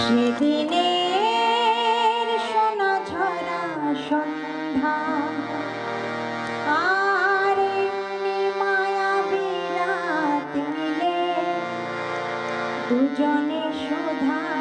সেদিনের সোনা ঝরা সন্ধ্যা আর এমনি মায়াবী রাত মিলে দুজনে সুধা